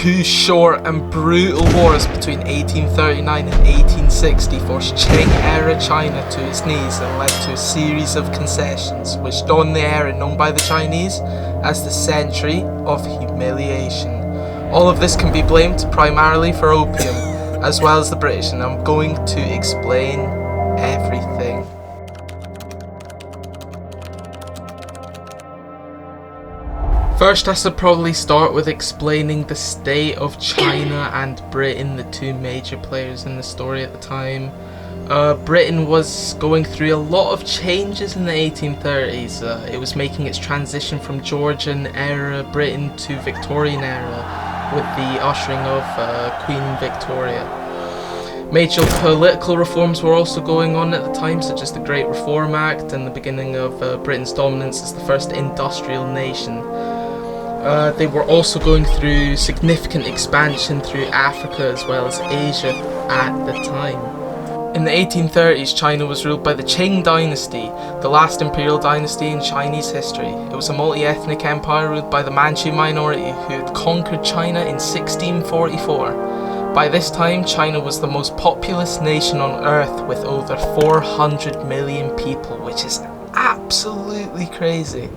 two short and brutal wars between 1839 and 1860 forced Qing-era China to its knees and led to a series of concessions, which dawned the era known by the Chinese as the Century of Humiliation. All of this can be blamed primarily for opium, as well as the British, and I'm going to explain everything. First, I should probably start with explaining the state of China and Britain, the two major players in the story at the time. Britain was going through a lot of changes in the 1830s. It was making its transition from Georgian era Britain to Victorian era with the ushering of Queen Victoria. Major political reforms were also going on at the time, such as the Great Reform Act and the beginning of Britain's dominance as the first industrial nation. They were also going through significant expansion through Africa as well as Asia at the time. In the 1830s, China was ruled by the Qing dynasty, the last imperial dynasty in Chinese history. It was a multi-ethnic empire ruled by the Manchu minority who had conquered China in 1644. By this time, China was the most populous nation on earth with over 400 million people, which is absolutely crazy.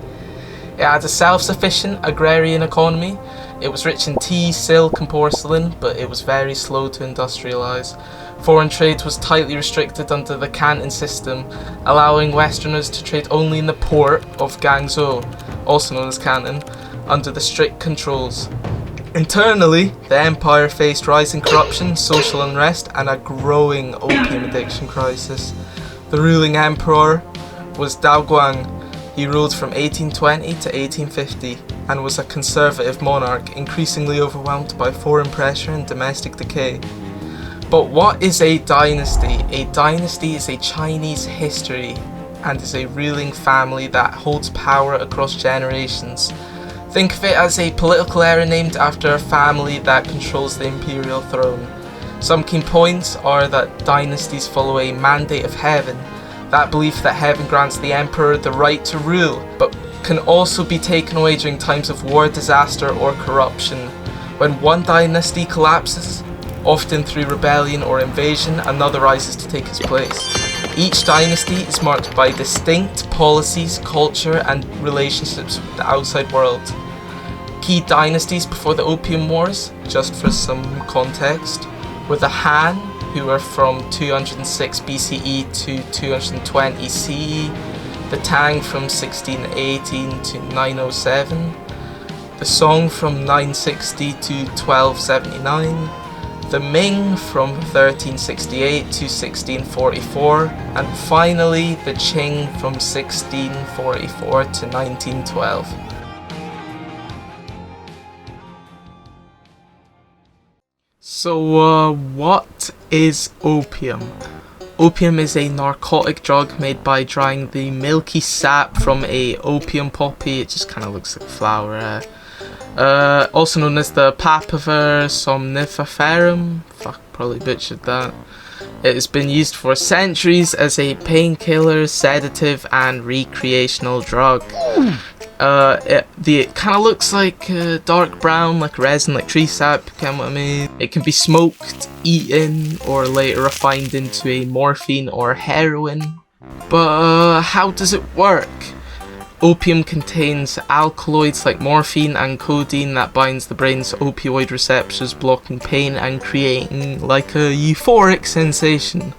It had a self-sufficient agrarian economy. It was rich in tea, silk and porcelain, but it was very slow to industrialise. Foreign trade was tightly restricted under the Canton system, allowing Westerners to trade only in the port of Guangzhou, also known as Canton, under the strict controls. Internally, the empire faced rising corruption, social unrest and a growing opium addiction crisis. The ruling emperor was Daoguang. He ruled from 1820 to 1850 and was a conservative monarch, increasingly overwhelmed by foreign pressure and domestic decay. But what is a dynasty? A dynasty is a Chinese history and is a ruling family that holds power across generations. Think of it as a political era named after a family that controls the imperial throne. Some key points are that dynasties follow a mandate of heaven, that belief that heaven grants the emperor the right to rule, but can also be taken away during times of war, disaster or corruption. When one dynasty collapses, often through rebellion or invasion, another rises to take its place. Each dynasty is marked by distinct policies, culture and relationships with the outside world. Key dynasties before the Opium Wars, just for some context, were the Han, who were from 206 BCE to 220 CE, the Tang from 1618 to 907, the Song from 960 to 1279, the Ming from 1368 to 1644, and finally the Qing from 1644 to 1912. So, what is opium? Opium is a narcotic drug made by drying the milky sap from a opium poppy. It just kind of looks like flower. Also known as the Papaver somniferum. Fuck, probably butchered that. It has been used for centuries as a painkiller, sedative, and recreational drug. It kind of looks like dark brown, like resin, like tree sap, you get what I mean? It can be smoked, eaten, or later refined into a morphine or heroin. But how does it work? Opium contains alkaloids like morphine and codeine that binds the brain's opioid receptors, blocking pain and creating like a euphoric sensation.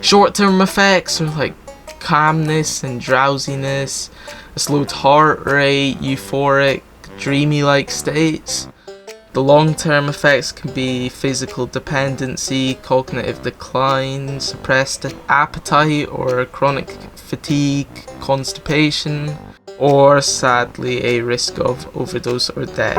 Short-term effects are like calmness and drowsiness, a slowed heart rate, euphoric, dreamy-like states. The long-term effects can be physical dependency, cognitive decline, suppressed appetite, or chronic fatigue, constipation, or sadly a risk of overdose or death.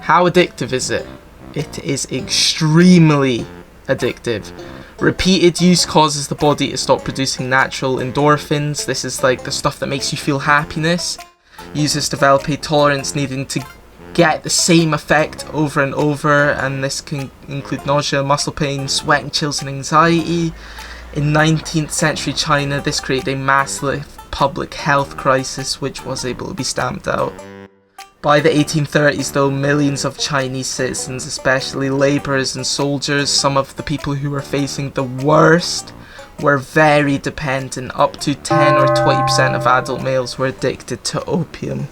How addictive is it? It is extremely addictive. Repeated use causes the body to stop producing natural endorphins. This is like the stuff that makes you feel happiness. Users develop a tolerance needing to get the same effect over and over, and this can include nausea, muscle pain, sweating, chills and anxiety. In 19th century China, this created a massive public health crisis which was able to be stamped out. By the 1830s though, millions of Chinese citizens, especially labourers and soldiers, some of the people who were facing the worst, were very dependent. Up to 10 or 20% of adult males were addicted to opium.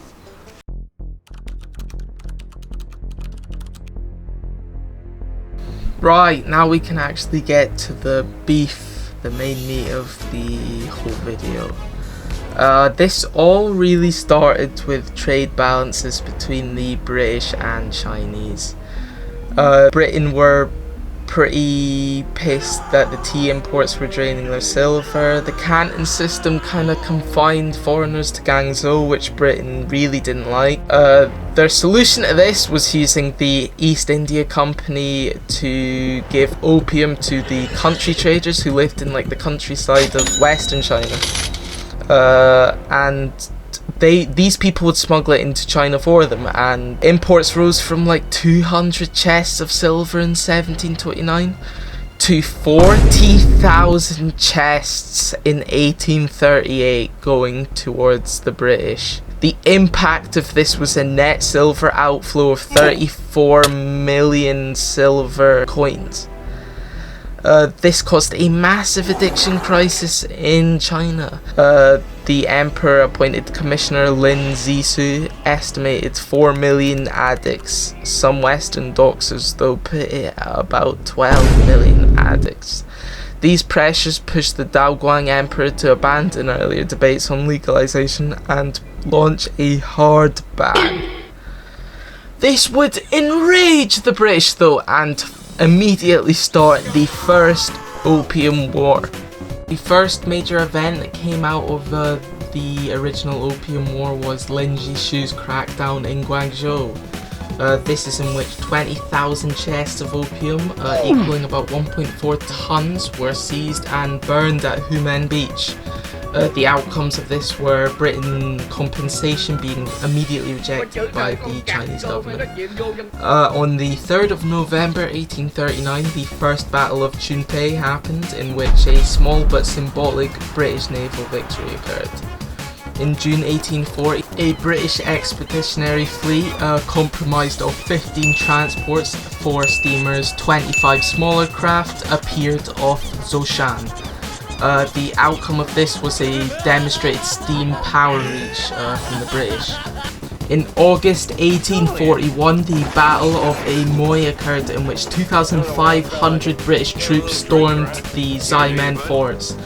Right, now we can actually get to the beef, the main meat of the whole video. This all really started with trade balances between the British and Chinese. Britain were pretty pissed that the tea imports were draining their silver. The Canton system kind of confined foreigners to Guangzhou, which Britain really didn't like. Their solution to this was using the East India Company to give opium to the country traders who lived in like the countryside of Western China. And these people would smuggle it into China for them, and imports rose from like 200 chests of silver in 1729 to 40,000 chests in 1838 going towards the British. The impact of this was a net silver outflow of 34 million silver coins. This caused a massive addiction crisis in China. The emperor appointed Commissioner Lin Zixu estimated 4 million addicts. Some Western doctors though put it at about 12 million addicts. These pressures pushed the Daoguang emperor to abandon earlier debates on legalization and launch a hard ban. This would enrage the British though, and immediately start the First Opium War. The first major event that came out of the original Opium War was Lin Zixu's crackdown in Guangzhou. This is in which 20,000 chests of opium, equaling about 1.4 tons, were seized and burned at Humen Beach. The outcomes of this were Britain compensation being immediately rejected by the Chinese government. On the 3rd of November 1839, the First Battle of Chunpei happened, in which a small but symbolic British naval victory occurred. In June 1840, a British expeditionary fleet, comprised of 15 transports, 4 steamers, 25 smaller craft, appeared off Zhoushan. The outcome of this was a demonstrated steam power reach from the British. In August 1841, the Battle of Amoy occurred, in which 2,500 British troops stormed the Ximen forts.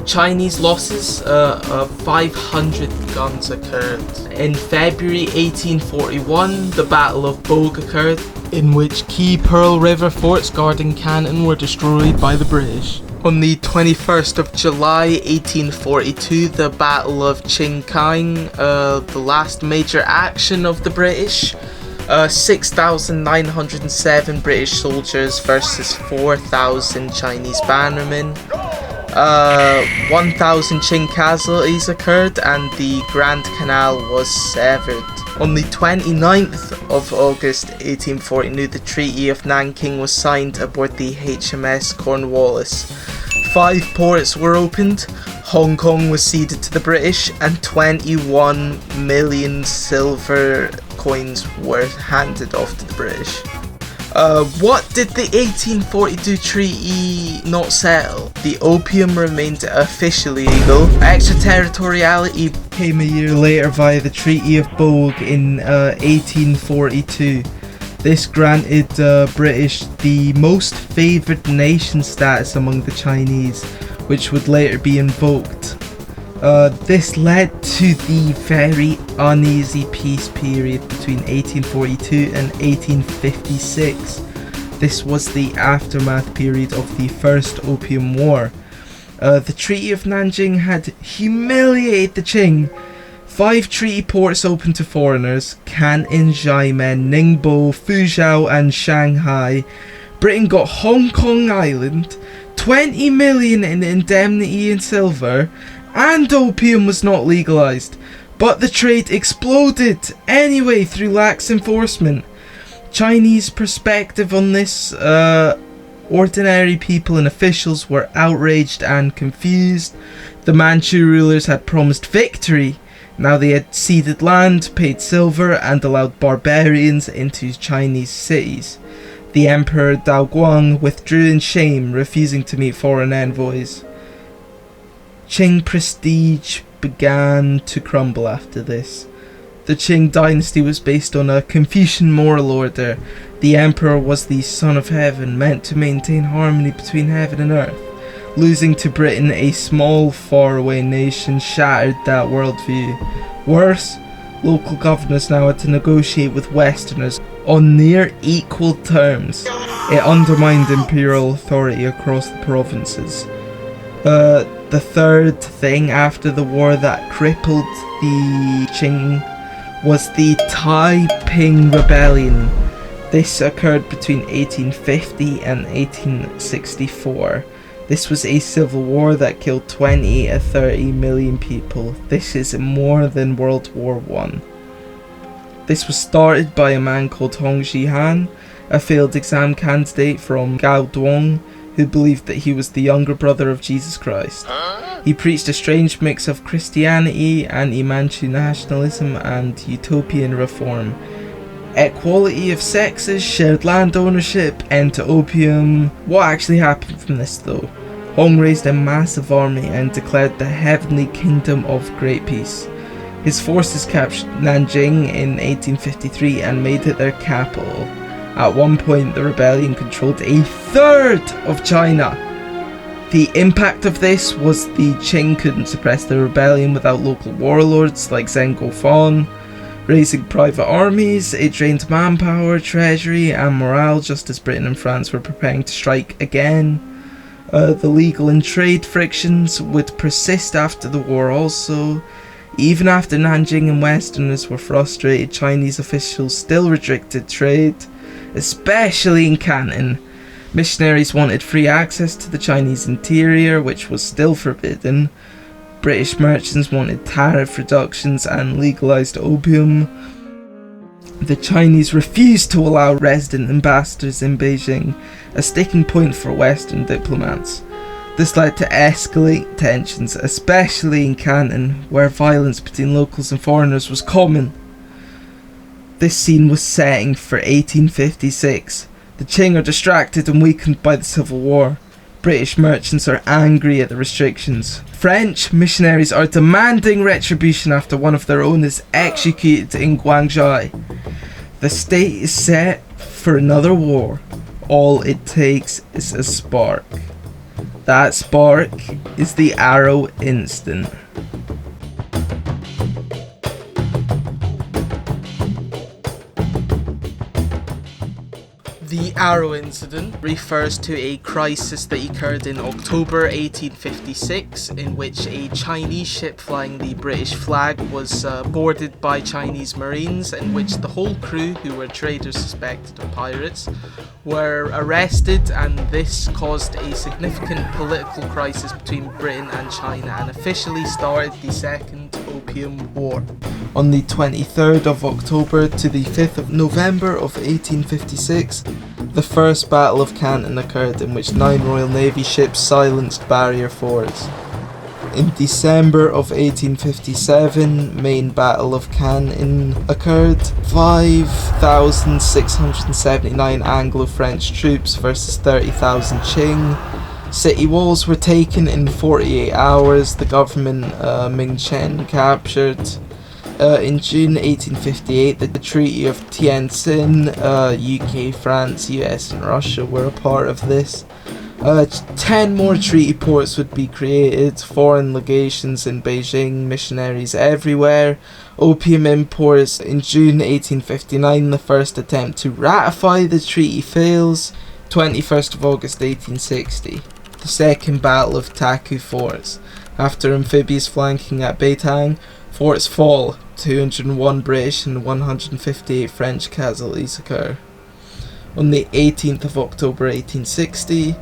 Chinese losses of 500 guns occurred. In February 1841, the Battle of Bogue occurred, in which key Pearl River forts guarding Canton were destroyed by the British. On the 21st of July 1842, the Battle of Qing, the last major action of the British. 6,907 British soldiers versus 4,000 Chinese bannermen. 1,000 Qing casualties occurred and the Grand Canal was severed. On the 29th of August 1842, the Treaty of Nanking was signed aboard the HMS Cornwallis. 5 ports were opened, Hong Kong was ceded to the British, and 21 million silver coins were handed off to the British. What did the 1842 treaty not settle? The opium remained officially legal. Extraterritoriality came a year later via the Treaty of Bogue in 1842. This granted British the most favoured nation status among the Chinese, which would later be invoked. This led to the very uneasy peace period between 1842 and 1856. This was the aftermath period of the First Opium War. The Treaty of Nanjing had humiliated the Qing. 5 treaty ports open to foreigners: Canton, Xiamen, Ningbo, Fuzhou and Shanghai. Britain got Hong Kong Island, 20 million in indemnity in silver, and opium was not legalized, but the trade exploded anyway through lax enforcement. Chinese perspective on this, ordinary people and officials were outraged and confused. The Manchu rulers had promised victory. Now they had ceded land, paid silver, and allowed barbarians into Chinese cities. The Emperor Daoguang withdrew in shame, refusing to meet foreign envoys. Qing prestige began to crumble after this. The Qing dynasty was based on a Confucian moral order. The emperor was the son of heaven, meant to maintain harmony between heaven and earth. Losing to Britain, a small faraway nation, shattered that worldview. Worse, local governors now had to negotiate with Westerners on near equal terms. It undermined imperial authority across the provinces. The third thing after the war that crippled the Qing was the Taiping Rebellion. This occurred between 1850 and 1864. This was a civil war that killed 20 to 30 million people. This is more than World War I. This was started by a man called Hong Zhihan, a failed exam candidate from Gaodong, who believed that he was the younger brother of Jesus Christ. He preached a strange mix of Christianity, anti-Manchu nationalism, and utopian reform. Equality of sexes, shared land ownership, end to opium. What actually happened from this though? Hong raised a massive army and declared the Heavenly Kingdom of Great Peace. His forces captured Nanjing in 1853 and made it their capital. At one point, the rebellion controlled a third of China. The impact of this was the Qing couldn't suppress the rebellion without local warlords like Zheng Gofan. Raising private armies, it drained manpower, treasury, and morale just as Britain and France were preparing to strike again. The legal and trade frictions would persist after the war also. Even after Nanjing and Westerners were frustrated, Chinese officials still restricted trade, especially in Canton. Missionaries wanted free access to the Chinese interior, which was still forbidden. British merchants wanted tariff reductions and legalised opium. The Chinese refused to allow resident ambassadors in Beijing, a sticking point for Western diplomats. This led to escalating tensions, especially in Canton, where violence between locals and foreigners was common. This scene was setting for 1856. The Qing are distracted and weakened by the Civil War. British merchants are angry at the restrictions. French missionaries are demanding retribution after one of their own is executed in Guangzhou. The state is set for another war. All it takes is a spark. That spark is the Arrow Incident. The Arrow Incident refers to a crisis that occurred in October 1856 in which a Chinese ship flying the British flag was boarded by Chinese Marines, in which the whole crew, who were traders suspected of pirates, were arrested, and this caused a significant political crisis between Britain and China and officially started the Second Opium War. On the 23rd of October to the 5th of November of 1856, the First Battle of Canton occurred, in which 9 Royal Navy ships silenced barrier forts. In December of 1857, main Battle of Canton occurred. 5,679 Anglo-French troops versus 30,000 Qing. City walls were taken in 48 hours. The government Ming Chen captured. In June 1858, the Treaty of Tientsin, UK, France, US and Russia were a part of this. 10 more treaty ports would be created, foreign legations in Beijing, missionaries everywhere. Opium imports. In June 1859, the first attempt to ratify the treaty fails. 21st of August 1860. The Second Battle of Taku Forts. After amphibious flanking at Beitang, forts fall. 201 British and 158 French casualties occur. On the 18th of October 1860,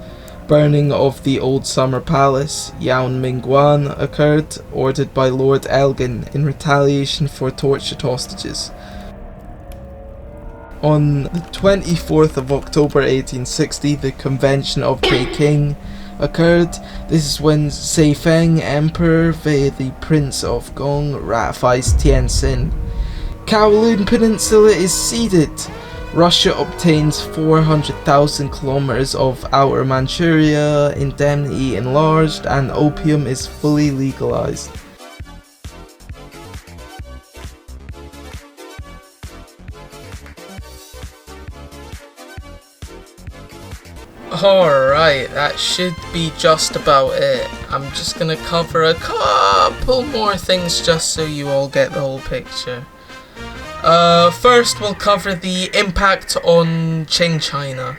burning of the Old Summer Palace, Yaomingguan, occurred, ordered by Lord Elgin in retaliation for tortured hostages. On the 24th of October 1860, the Convention of Peking occurred. This is when Seifeng Emperor via the Prince of Gong ratifies Tianjin. Kowloon Peninsula is ceded. Russia obtains 400,000 kilometers of Outer Manchuria, indemnity enlarged, and opium is fully legalized. Alright, that should be just about it. I'm just gonna cover a couple more things just so you all get the whole picture. First we'll cover the impact on Qing China.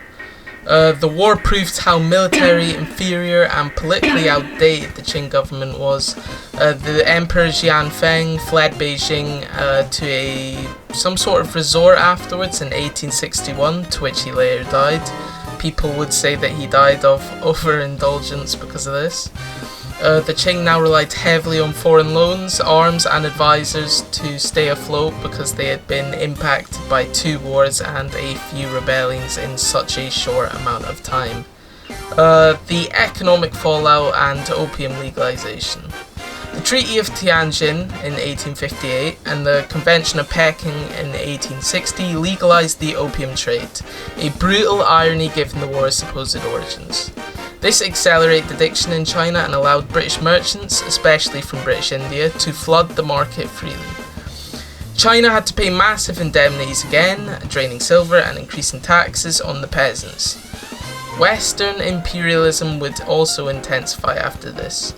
The war proved how military inferior and politically outdated the Qing government was. The Emperor Xianfeng fled Beijing to some sort of resort afterwards in 1861, to which he later died. People would say that he died of overindulgence because of this. The Qing now relied heavily on foreign loans, arms and advisors to stay afloat because they had been impacted by 2 wars and a few rebellions in such a short amount of time. The economic fallout and opium legalization. The Treaty of Tianjin in 1858 and the Convention of Peking in 1860 legalized the opium trade, a brutal irony given the war's supposed origins. This accelerated addiction in China and allowed British merchants, especially from British India, to flood the market freely. China had to pay massive indemnities again, draining silver and increasing taxes on the peasants. Western imperialism would also intensify after this.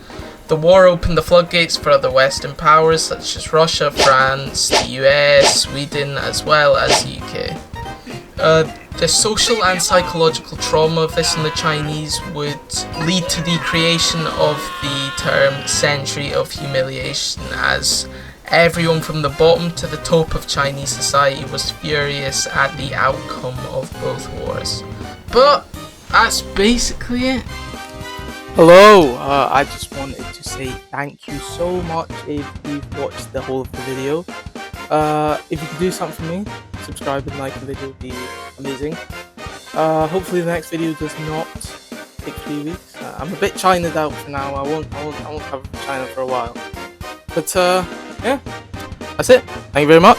The war opened the floodgates for other Western powers such as Russia, France, the US, Sweden, as well as the UK. The social and psychological trauma of this on the Chinese would lead to the creation of the term Century of Humiliation, as everyone from the bottom to the top of Chinese society was furious at the outcome of both wars. But that's basically it. Hello, I just wanted to say thank you so much if you've watched the whole of the video. If you could do something for me, subscribe and like the video would be amazing. Hopefully the next video does not take 3 weeks. I'm a bit Chinaed out for now. I won't cover China for a while. But yeah, that's it. Thank you very much.